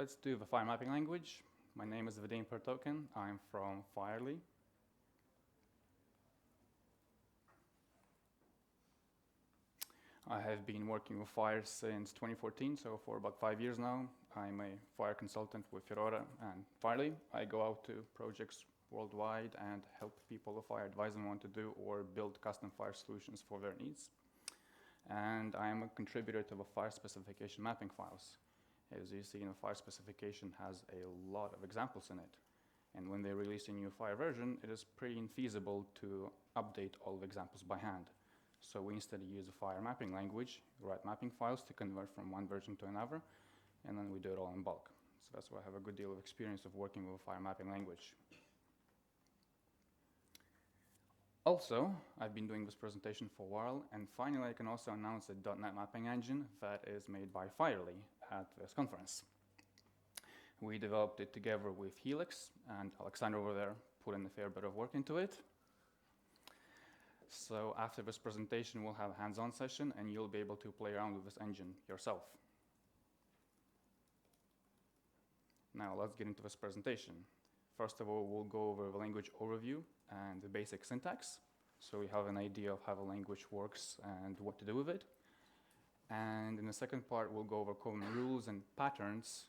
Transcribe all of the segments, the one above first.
Let's do the FHIR mapping language. My name is Vadim Peretokin. I'm from FHIR. I have been working with FHIR since 2014, so for about 5 years now. I'm a FHIR consultant with FHIR and FHIR. I go out to projects worldwide and help people with FHIR, advise them what to do or build custom FHIR solutions for their needs. And I am a contributor to the FHIR specification mapping files. As you see, the FHIR specification has a lot of examples in it. And when they release a new FHIR version, it is pretty infeasible to update all the examples by hand. So we instead use a FHIR mapping language, write mapping files to convert from one version to another, and then we do it all in bulk. So that's why I have a good deal of experience of working with a FHIR mapping language. Also, I've been doing this presentation for a while, and finally I can also announce a .NET mapping engine that is made by FHIR at this conference. We developed it together with Helix, and Alexander over there put in a fair bit of work into it. So after this presentation, we'll have a hands-on session, and you'll be able to play around with this engine yourself. Now let's get into this presentation. First of all, we'll go over the language overview and the basic syntax, so we have an idea of how the language works and what to do with it. And in the second part, we'll go over common rules and patterns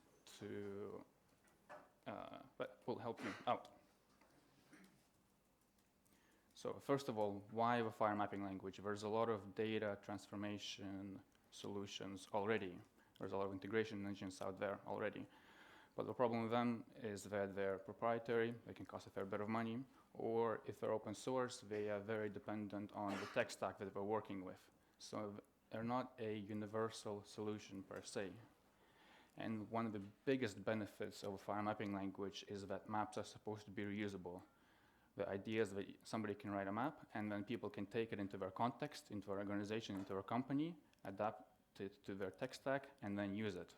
that will help you out. So first of all, why the FHIR mapping language? There's a lot of data transformation solutions already. There's a lot of integration engines out there already. But the problem with them is that they're proprietary, they can cost a fair bit of money, or if they're open source, they are very dependent on the tech stack that they're working with. So they're not a universal solution per se. And one of the biggest benefits of a FHIR mapping language is that maps are supposed to be reusable. The idea is that somebody can write a map, and then people can take it into their context, into their organization, into their company, adapt it to their tech stack, and then use it.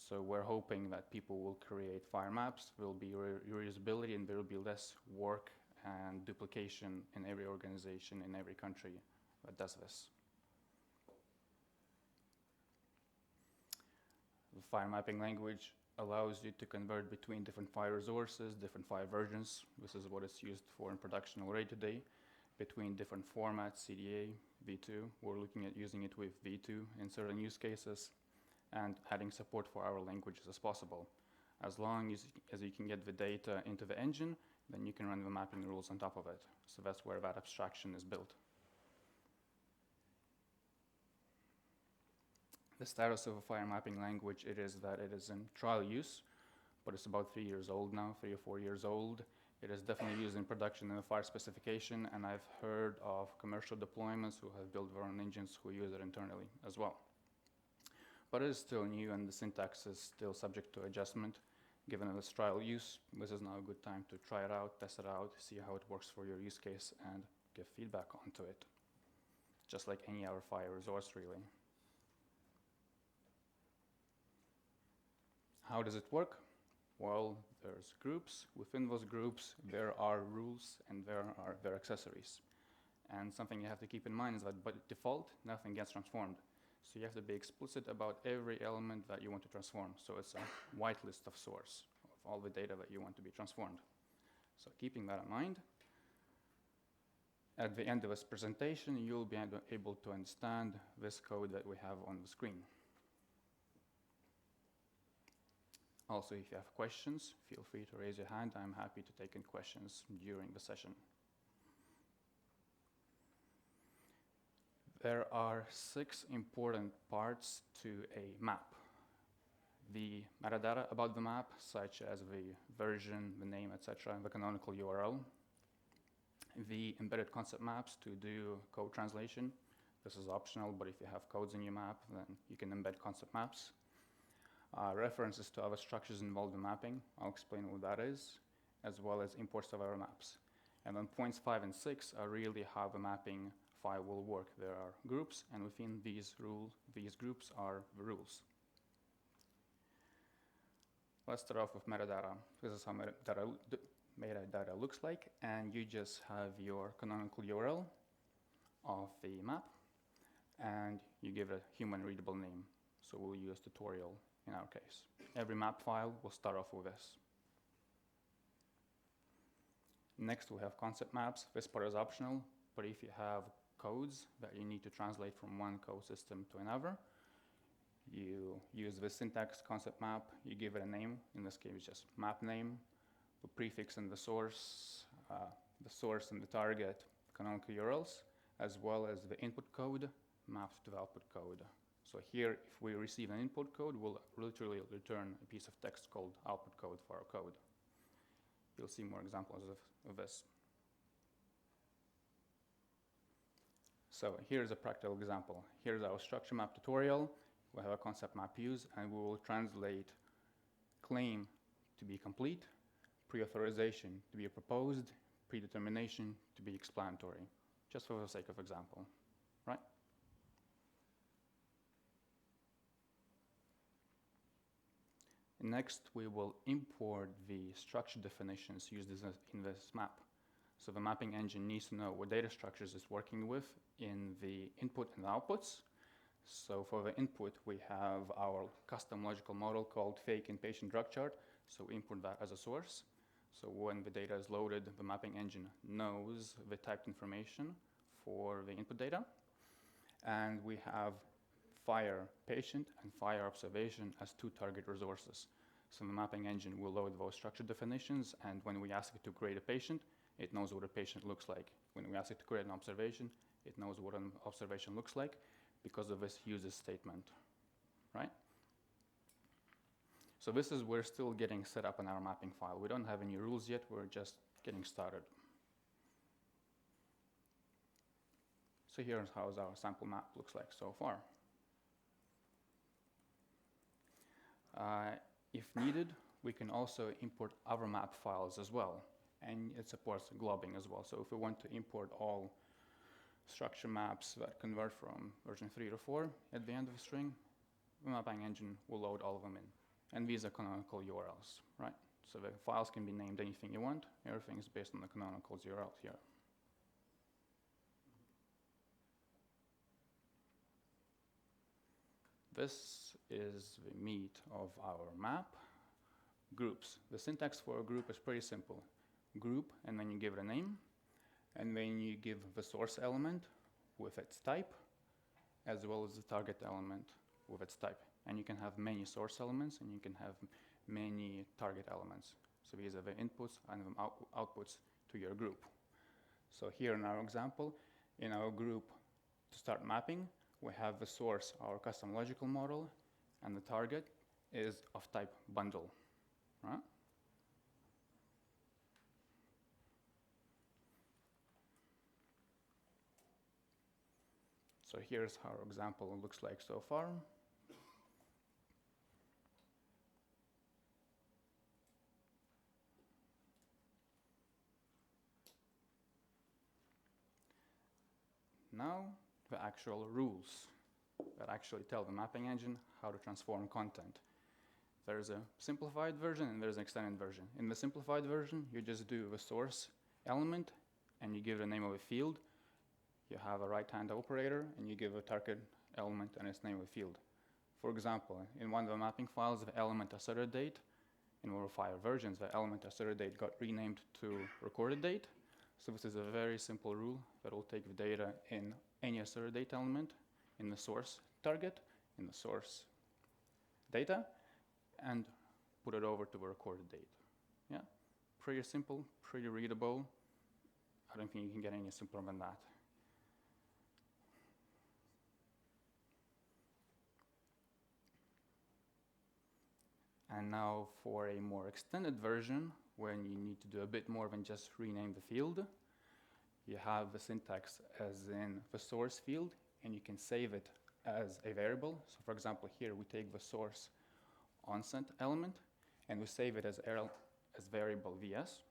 So we're hoping that people will create FHIR maps, there will be reusability, and there will be less work and duplication in every organization, in every country that does this. The FHIR mapping language allows you to convert between different FHIR resources, different FHIR versions. This is what it's used for in production already today, between different formats, CDA, V2. We're looking at using it with V2 in certain use cases, and adding support for our languages as possible. As long as you can get the data into the engine, then you can run the mapping rules on top of it. So that's where that abstraction is built. The status of a FHIR mapping language, it is that it is in trial use, but it's about 3 years old now, 3 or 4 years old. It is definitely used in production in the FHIR specification, and I've heard of commercial deployments who have built their own engines who use it internally as well. But it is still new, and the syntax is still subject to adjustment. Given its trial use, this is now a good time to try it out, test it out, see how it works for your use case, and give feedback onto it. Just like any other FHIR resource, really. How does it work? Well, there's groups. Within those groups, there are rules, and there are their accessories. And something you have to keep in mind is that by default, nothing gets transformed. So you have to be explicit about every element that you want to transform. So it's a whitelist of source of all the data that you want to be transformed. So keeping that in mind, at the end of this presentation, you'll be able to understand this code that we have on the screen. Also, if you have questions, feel free to raise your hand. I'm happy to take in questions during the session. There are 6 important parts to a map. The metadata about the map, such as the version, the name, etc., and the canonical URL. The embedded concept maps to do code translation. This is optional, but if you have codes in your map, then you can embed concept maps. References to other structures involved in mapping. I'll explain what that is, as well as imports of our maps. And then points 5 and 6 are really how the mapping file will work. There are groups, and within these groups are the rules. Let's start off with metadata. This is how metadata looks like, and you just have your canonical URL of the map, and you give it a human readable name. So we'll use tutorial in our case. Every map file will start off with this. Next, we have concept maps. This part is optional, but if you have codes that you need to translate from one code system to another, you use the syntax concept map, you give it a name, in this case just map name, the prefix and the source and the target canonical URLs, as well as the input code mapped to the output code. So here, if we receive an input code, we'll literally return a piece of text called output code for our code. You'll see more examples of this. So here's a practical example. Here's our structure map tutorial. We have a concept map use, and we will translate claim to be complete, pre-authorization to be proposed, predetermination to be explanatory, just for the sake of example, right? Next, we will import the structure definitions used in this map. So the mapping engine needs to know what data structures it's working with in the input and outputs. So for the input, we have our custom logical model called fake inpatient drug chart. So we import that as a source. So when the data is loaded, the mapping engine knows the typed information for the input data. And we have FHIR patient and FHIR observation as two target resources. So the mapping engine will load those structure definitions, and when we ask it to create a patient, it knows what a patient looks like. When we ask it to create an observation, it knows what an observation looks like because of this uses statement, right? So this is, we're still getting set up in our mapping file. We don't have any rules yet, we're just getting started. So here's how our sample map looks like so far. If needed, we can also import other map files as well, and it supports globbing as well. So if we want to import all structure maps that convert from version 3 to 4 at the end of a string, the mapping engine will load all of them in. And these are canonical URLs, right? So the files can be named anything you want. Everything is based on the canonical URLs here. This is the meat of our map. Groups. The syntax for a group is pretty simple. Group, and then you give it a name, and then you give the source element with its type, as well as the target element with its type. And you can have many source elements, and you can have many target elements. So these are the inputs and the outputs to your group. So here in our example, in our group, to start mapping, we have the source, our custom logical model, and the target is of type bundle, right? So here's how our example looks like so far. Now, the actual rules that actually tell the mapping engine how to transform content. There's a simplified version and there's an extended version. In the simplified version, you just do the source element and you give the name of a field. You have a right-hand operator and you give a target element and its name of a field. For example, in one of the mapping files, the element asserted date, in one of the FHIR versions, the element asserted date got renamed to recorded date. So this is a very simple rule that will take the data in any asserted date element in the source target, in the source data, and put it over to the recorded date. Yeah, pretty simple, pretty readable. I don't think you can get any simpler than that. And now for a more extended version, when you need to do a bit more than just rename the field, you have the syntax as in the source field, and you can save it as a variable. So for example, here we take the source onset element, and we save it as variable vs.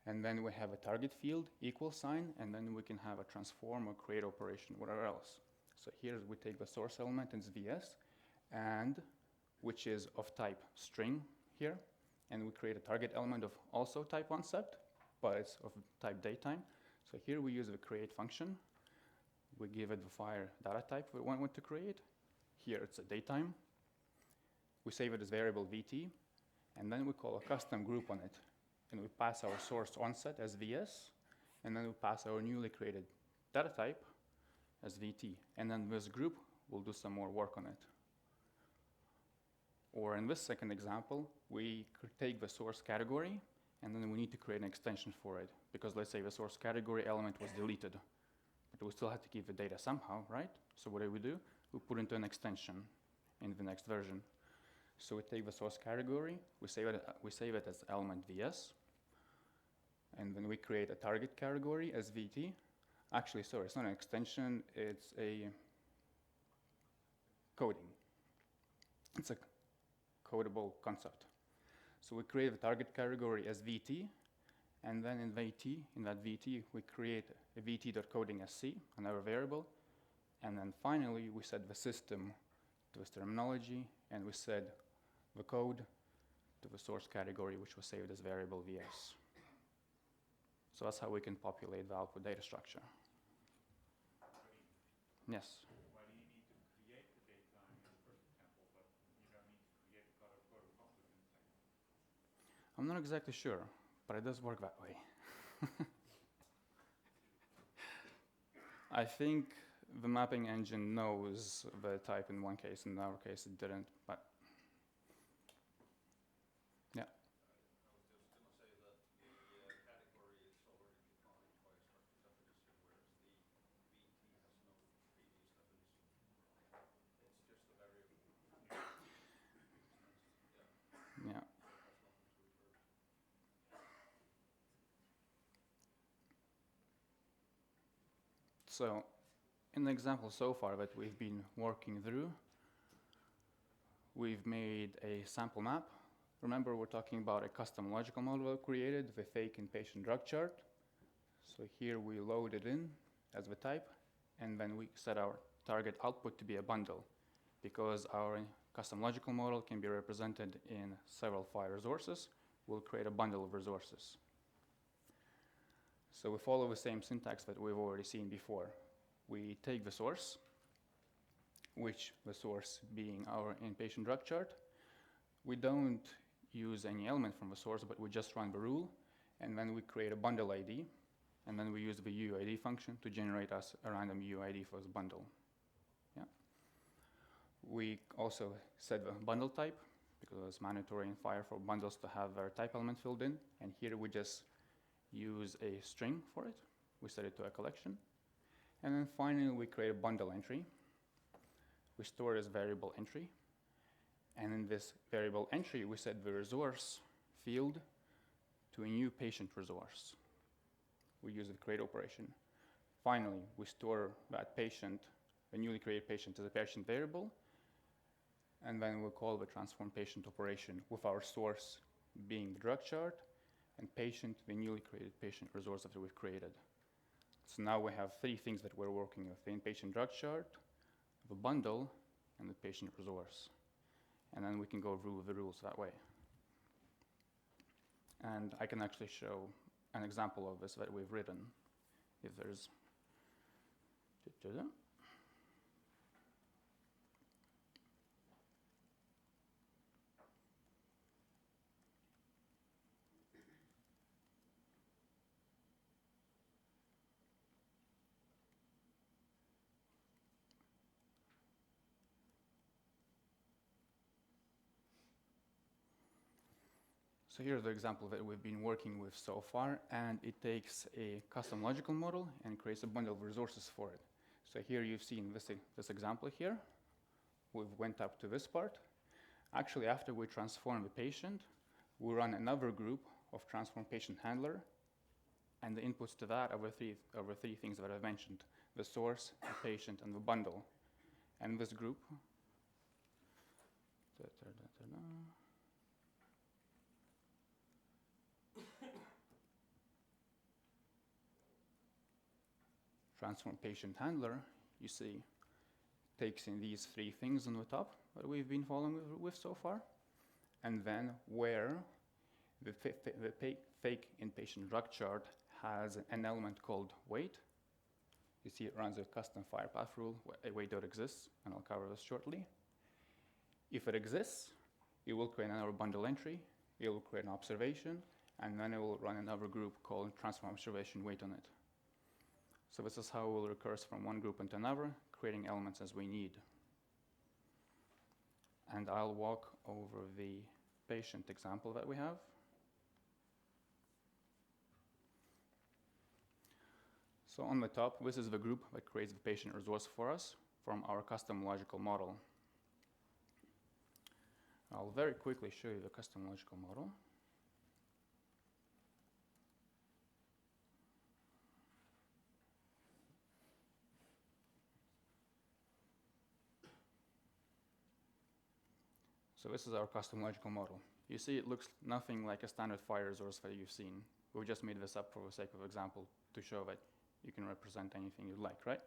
And then we have a target field, equal sign, and then we can have a transform or create operation, whatever else. So here we take the source element, and it's vs, and which is of type string here, and we create a target element of also type onset, but it's of type datetime. So here we use the create function. We give it the FHIR data type we want to create. here it's a datetime. We save it as variable VT, and then we call a custom group on it. And we pass our source onset as VS, and then we pass our newly created data type as VT. And then this group will do some more work on it. Or in this second example, we could take the source category, and then we need to create an extension for it. Because let's say the source category element was deleted, but we still have to keep the data somehow, right? So what do? We put into an extension in the next version. So we take the source category, we save it as element VS, and then we create a target category as VT. Actually, sorry, it's not an extension, it's a coding. It's a codable concept. So we create the target category as VT, and then in that VT, we create a vt.coding.sc, another variable, and then finally, we set the system to this terminology, and we set the code to the source category, which was saved as variable VS. So that's how we can populate the output data structure. Yes? Why do you need to create the datetime in the first example, but you don't need to create the code of concept in the second? I'm not exactly sure, but it does work that way. I think the mapping engine knows the type in one case, in our case it didn't, but yeah. I was just going to say that the category is already defined by a structure definition, whereas the VT has no previous definition. It's just a variable. Yeah. So, in the example so far that we've been working through, we've made a sample map. Remember, we're talking about a custom logical model created with a fake in-patient drug chart. So here we load it in as the type, and then we set our target output to be a bundle, because our custom logical model can be represented in several FHIR resources. We'll create a bundle of resources. So we follow the same syntax that we've already seen before. We take the source, which the source being our in-patient drug chart. We don't use any element from the source, but we just run the rule, and then we create a bundle ID, and then we use the UID function to generate us a random UID for this bundle. Yeah. We also set the bundle type, because it's mandatory in FHIR for bundles to have their type element filled in, and here we just use a string for it. We set it to a collection. And then finally, we create a bundle entry. We store it as variable entry. And in this variable entry, we set the resource field to a new patient resource. We use the create operation. Finally, we store that patient, the newly created patient, as a patient variable. And then we'll call the transform patient operation with our source being the drug chart, and patient, the newly created patient resource that we've created. So now we have three things that we're working with: the in-patient drug chart, the bundle, and the patient resource. And then we can go through the rules that way. And I can actually show an example of this that we've written, if there's... So here's the example that we've been working with so far, and it takes a custom logical model and creates a bundle of resources for it. So here you've seen this example here. We've went up to this part. Actually, after we transform the patient, we run another group of transform patient handler, and the inputs to that are the three things that I've mentioned: the source, the patient, and the bundle. And this group transform patient handler, you see, takes in these three things on the top that we've been following with so far, and then where the fake in-patient drug chart has an element called weight, You see it runs a custom FHIR path rule, await.exists, and I'll cover this shortly. If it exists, it will create another bundle entry, it will create an observation, and then it will run another group called transform observation wait on it. So this is how it will recurse from one group into another, creating elements as we need. And I'll walk over the patient example that we have. So on the top, this is the group that creates the patient resource for us from our custom logical model. I'll very quickly show you the custom logical model. So this is our custom logical model. You see it looks nothing like a standard FHIR resource that you've seen. We just made this up for the sake of example to show that you can represent anything you'd like, right?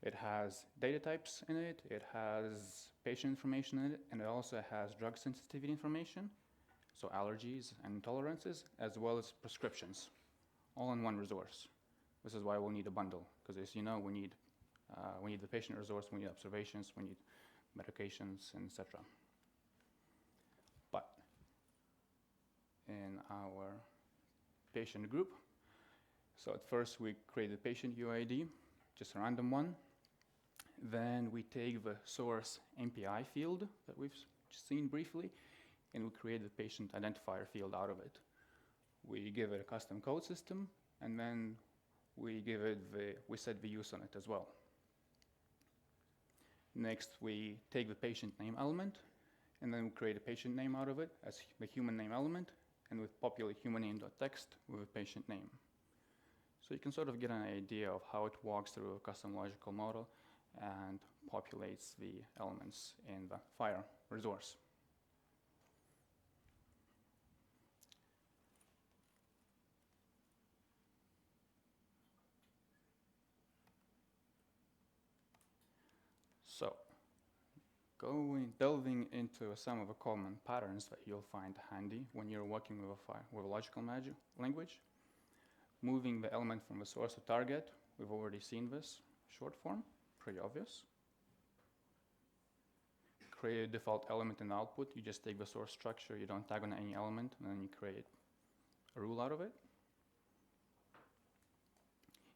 It has data types in it, it has patient information in it, and it also has drug sensitivity information, so allergies and intolerances, as well as prescriptions, all in one resource. This is why we'll need a bundle, because as you know, we need the patient resource, we need observations, we need medications, and etc. But in our patient group, so at first we create the patient UID, just a random one. Then we take the source MPI field that we've seen briefly, and we create the patient identifier field out of it. We give it a custom code system, and then we set the use on it as well. Next, we take the patient name element, and then we create a patient name out of it as the human name element, and we populate human name.txt with a patient name. So you can sort of get an idea of how it walks through a custom logical model and populates the elements in the FHIR resource. So, delving into some of the common patterns that you'll find handy when you're working with a logical language. Moving the element from the source to target, we've already seen this short form, pretty obvious. Create a default element in the output, you just take the source structure, you don't tag on any element, and then you create a rule out of it.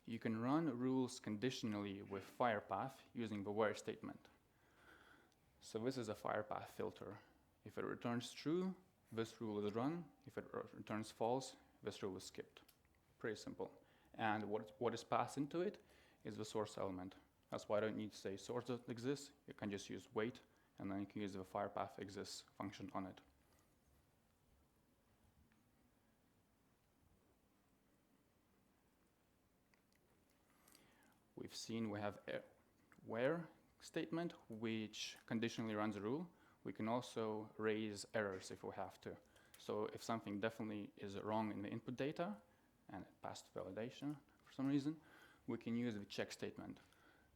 You can run rules conditionally with FHIR path using the where statement. So this is a FHIR path filter. If it returns true, this rule is run. If it returns false, this rule is skipped. Pretty simple. And what is passed into it is the source element. That's why I don't need to say source doesn't exist. You can just use wait, and then you can use the FHIR path exists function on it. We've seen we have a where statement, which conditionally runs a rule. We can also raise errors if we have to. So if something definitely is wrong in the input data, and it passed validation for some reason, we can use the check statement.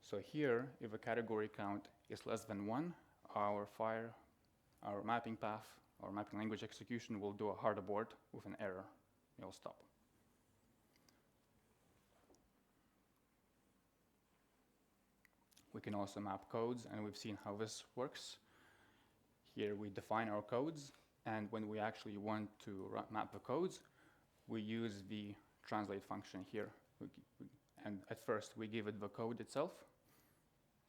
So here, if a category count is less than 1, our mapping path, our mapping language execution will do a hard abort with an error. It'll stop. We can also map codes, and we've seen how this works. Here we define our codes, and when we actually want to map the codes, we use the translate function here. And at first we give it the code itself,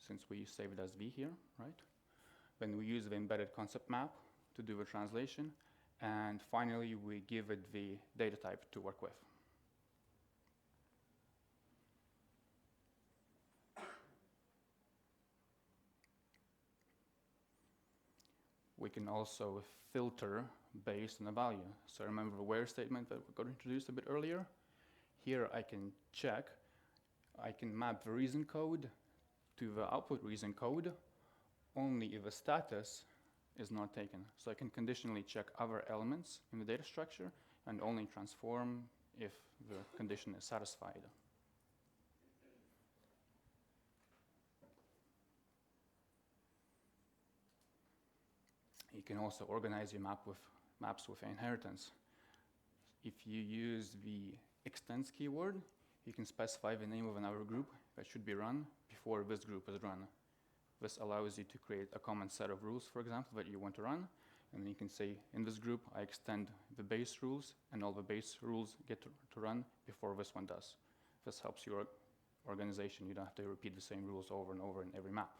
since we save it as V here, right? Then we use the embedded concept map to do the translation, and finally we give it the data type to work with. We can also filter based on the value. So remember the where statement that we got introduced a bit earlier? Here I can check, I can map the reason code to the output reason code only if the status is not taken. So I can conditionally check other elements in the data structure and only transform if the condition is satisfied. You can also organize your maps with inheritance. If you use the extends keyword, you can specify the name of another group that should be run before this group is run. This allows you to create a common set of rules, for example, that you want to run. And then you can say, in this group, I extend the base rules, and all the base rules get to run before this one does. This helps your organization. You don't have to repeat the same rules over and over in every map.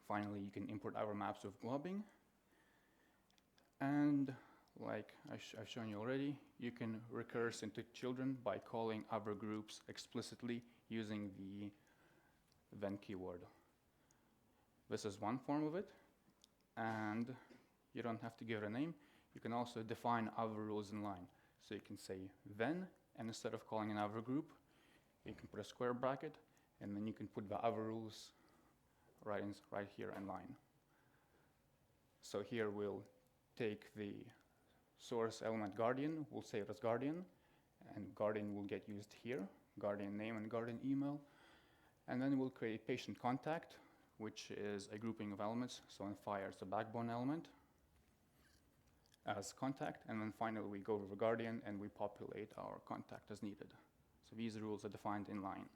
Finally, you can import our maps with globbing. And like I've shown you already, you can recurse into children by calling other groups explicitly using the then keyword. This is one form of it, and you don't have to give it a name. You can also define other rules in line. So you can say then, and instead of calling another group, you can put a square bracket, and then you can put the other rules right here in line. So here we'll take the source element guardian, we'll save it as guardian, and guardian will get used here, guardian name and guardian email. And then we'll create patient contact, which is a grouping of elements. So in FHIR, it's a backbone element as contact. And then finally, we go to the guardian and we populate our contact as needed. So these rules are defined in line.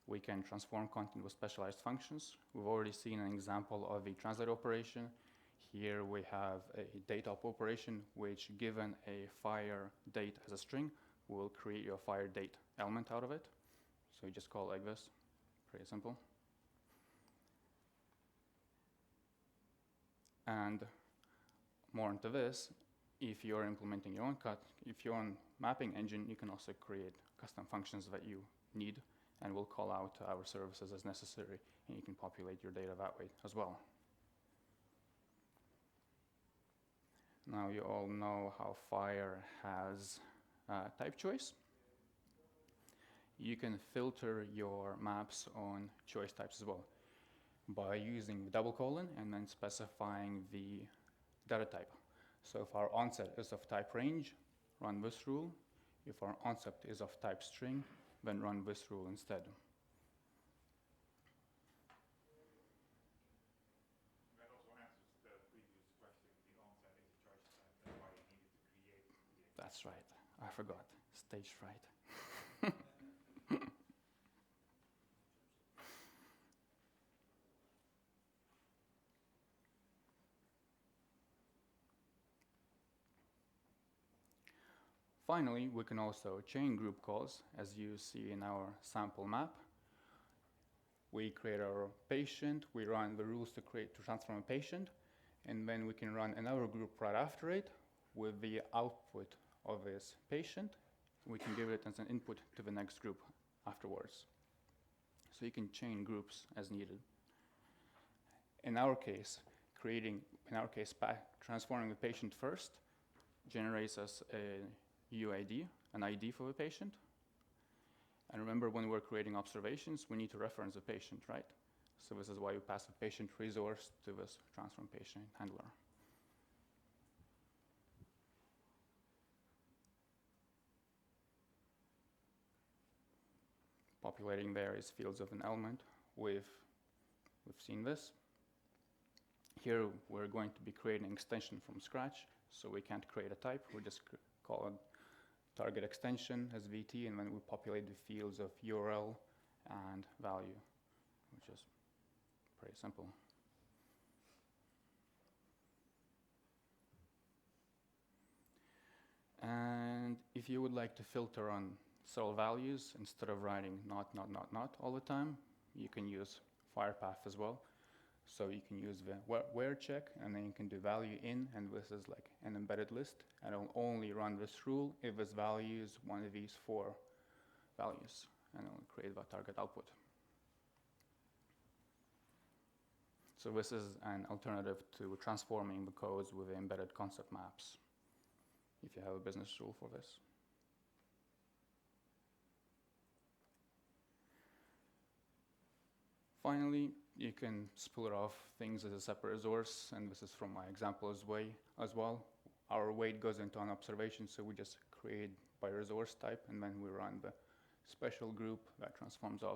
We can transform content with specialized functions. We've already seen an example of a translate operation. Here we have a date up operation, which given a FHIR date as a string, will create your FHIR date element out of it. So you just call it like this, pretty simple. And more into this, if you're implementing your own mapping engine, you can also create custom functions that you need, and we'll call out our services as necessary, and you can populate your data that way as well. Now you all know how FHIR has type choice. You can filter your maps on choice types as well by using the double colon and then specifying the data type. So if our onset is of type range, run this rule. If our onset is of type string, then run this rule instead. That also answers the previous question. The onset is a choice type. That's why you needed to create the. That's right. I forgot. Stage fright. Finally, we can also chain group calls, as you see in our sample map. We create our patient, we run the rules to transform a patient, and then we can run another group right after it with the output of this patient. We can give it as an input to the next group afterwards. So you can chain groups as needed. In our case, transforming the patient first generates us a UID, an ID for the patient. And remember, when we're creating observations, we need to reference the patient, right? So this is why we pass the patient resource to this transform patient handler. Populating various fields of an element. We've seen this. Here we're going to be creating an extension from scratch, so we can't create a type. We just call it target extension as VT, and then we populate the fields of URL and value, which is pretty simple. And if you would like to filter on several values instead of writing not all the time, you can use FHIR path as well. So you can use the where check, and then you can do value in, and this is like an embedded list, and it'll only run this rule if this value is one of these 4 values, and it'll create the target output. So this is an alternative to transforming the codes with the embedded concept maps, if you have a business rule for this. Finally, you can split off things as a separate resource, and this is from my example as well. Our weight goes into an observation, so we just create by resource type, and then we run the special group that transforms the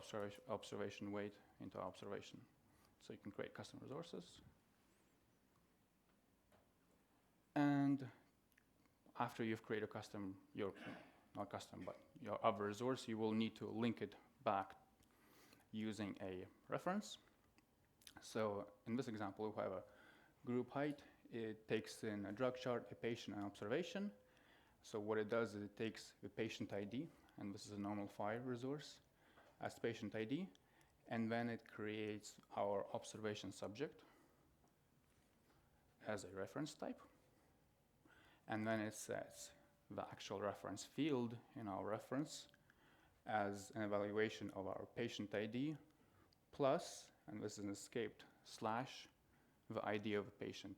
observation weight into observation. So you can create custom resources. And after you've created not custom, but your other resource, you will need to link it back using a reference. So in this example, we have a group height. It takes in a drug chart, a patient, and observation. So what it does is it takes the patient ID, and this is a normal FHIR resource, as patient ID, and then it creates our observation subject as a reference type. And then it sets the actual reference field in our reference as an evaluation of our patient ID plus, and this is an escaped, slash the ID of the patient.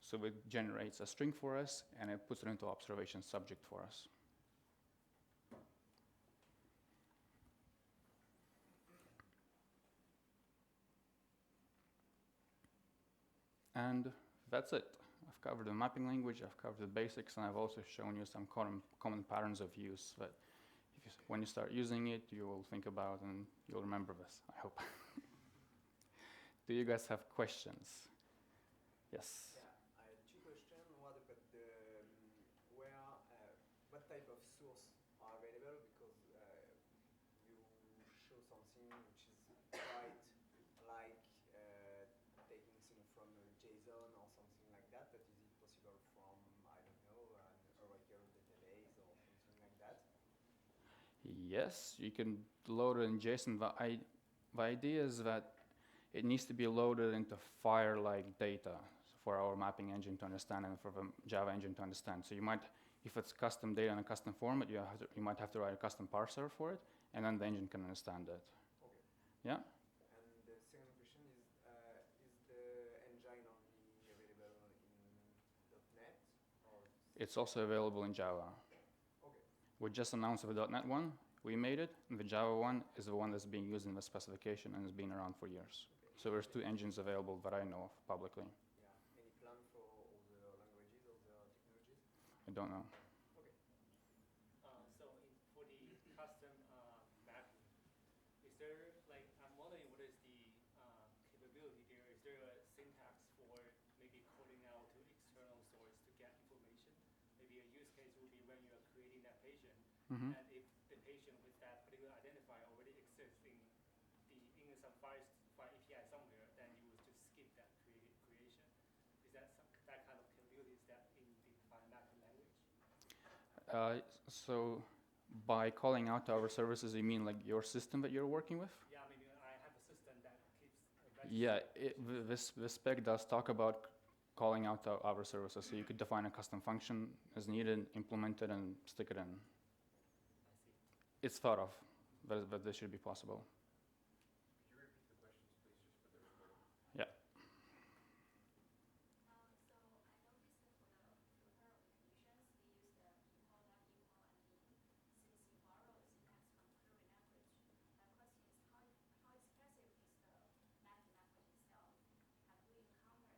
So it generates a string for us and it puts it into observation subject for us. And that's it. I've covered the mapping language, I've covered the basics, and I've also shown you some common patterns of use that when you start using it, you will think about and you'll remember this, I hope. Do you guys have questions? Yes. Yeah, I have two questions. One about what type of source are available, because you show something which is quite like taking things from JSON or something like that. But is it possible from, I don't know, an Oracle database or something like that? Yes, you can load it in JSON. The idea is that it needs to be loaded into FHIR-like data for our mapping engine to understand and for the Java engine to understand. So you might, if it's custom data in a custom format, you might have to write a custom parser for it, and then the engine can understand it. Okay. Yeah? And the second question is the engine only available in .NET? Or It's also available in Java. okay. We just announced the .NET one. We made it, and the Java one is the one that's being used in the specification and has been around for years. Okay. So there's two engines available that I know of publicly. Yeah. Any plan for all the languages or the technologies? I don't know. Okay. For the custom mapping, is there, like, I'm wondering what is the capability there? Is there a syntax for maybe calling out to external source to get information? Maybe a use case would be when you are creating that patient, Mm-hmm. and if the patient with that particular identifier already exists in some FHIR API somewhere, then you would just skip that creation. Is that that kind of capability, is that in the FHIR mapping language? So by calling out to our services, you mean like your system that you're working with? Yeah, maybe I have a system that keeps Yeah, this spec does talk about calling out to our services. So you could define a custom function as needed, implement it, and stick it in. It's thought of, but this should be possible. Could you repeat the questions, please, just for the recording? Yeah. So I noticed that for the filter conditions, we use the equal, not equal, and since you borrow syntax from query language, my question is how expressive is the mapping language itself? Have we encountered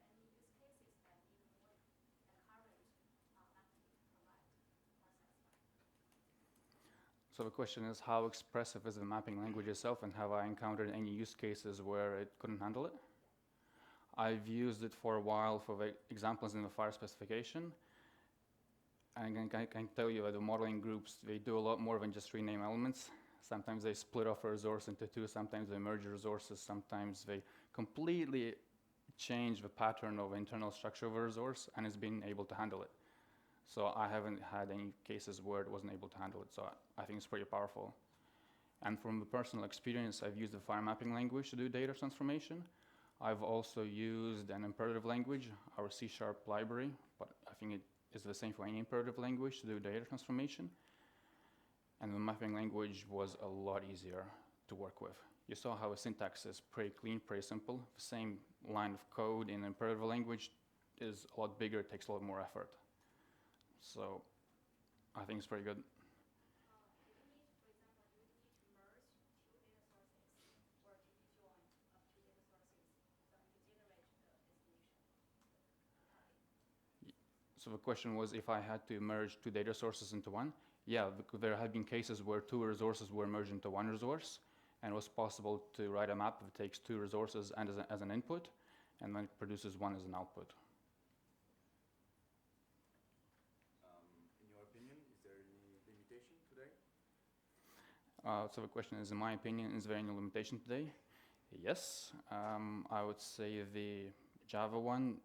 any use cases that need more the current mapping provide or satisfy? So the question is, how expressive is the mapping language itself, and have I encountered any use cases where it couldn't handle it? I've used it for a while for the examples in the FHIR specification. And I can tell you that the modeling groups, they do a lot more than just rename elements. Sometimes they split off a resource into two, sometimes they merge resources, sometimes they completely change the pattern of internal structure of a resource, and it's been able to handle it. So I haven't had any cases where it wasn't able to handle it, so I think it's pretty powerful. And from the personal experience, I've used the FHIR mapping language to do data transformation. I've also used an imperative language, our C# library, but I think it is the same for any imperative language to do data transformation. And the mapping language was a lot easier to work with. You saw how a syntax is pretty clean, pretty simple. The same line of code in imperative language is a lot bigger, it takes a lot more effort. So I think it's pretty good. Do you need, for example, do you need to merge two data sources or to join two data sources so you generate the destination? So the question was if I had to merge two data sources into one. Yeah, there have been cases where two resources were merged into one resource, and it was possible to write a map that takes two resources and as an input, and then it produces one as an output. So the question is, in my opinion, is there any limitation today? Yes. I would say the Java one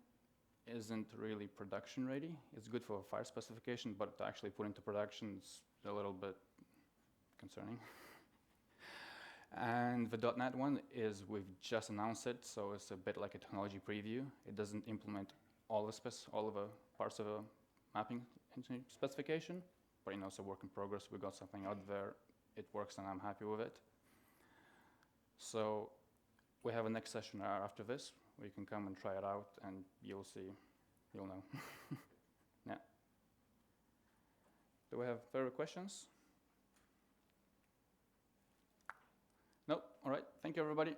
isn't really production ready. It's good for a FHIR specification, but to actually put into production is a little bit concerning. And the .NET one is, we've just announced it, so it's a bit like a technology preview. It doesn't implement all of the parts of a mapping engine specification, but it's a work in progress. We got something out there. It works, and I'm happy with it. So we have a next session after this, where you can come and try it out, and you'll see, you'll know. Yeah. Do we have further questions? No? All right. Thank you, everybody.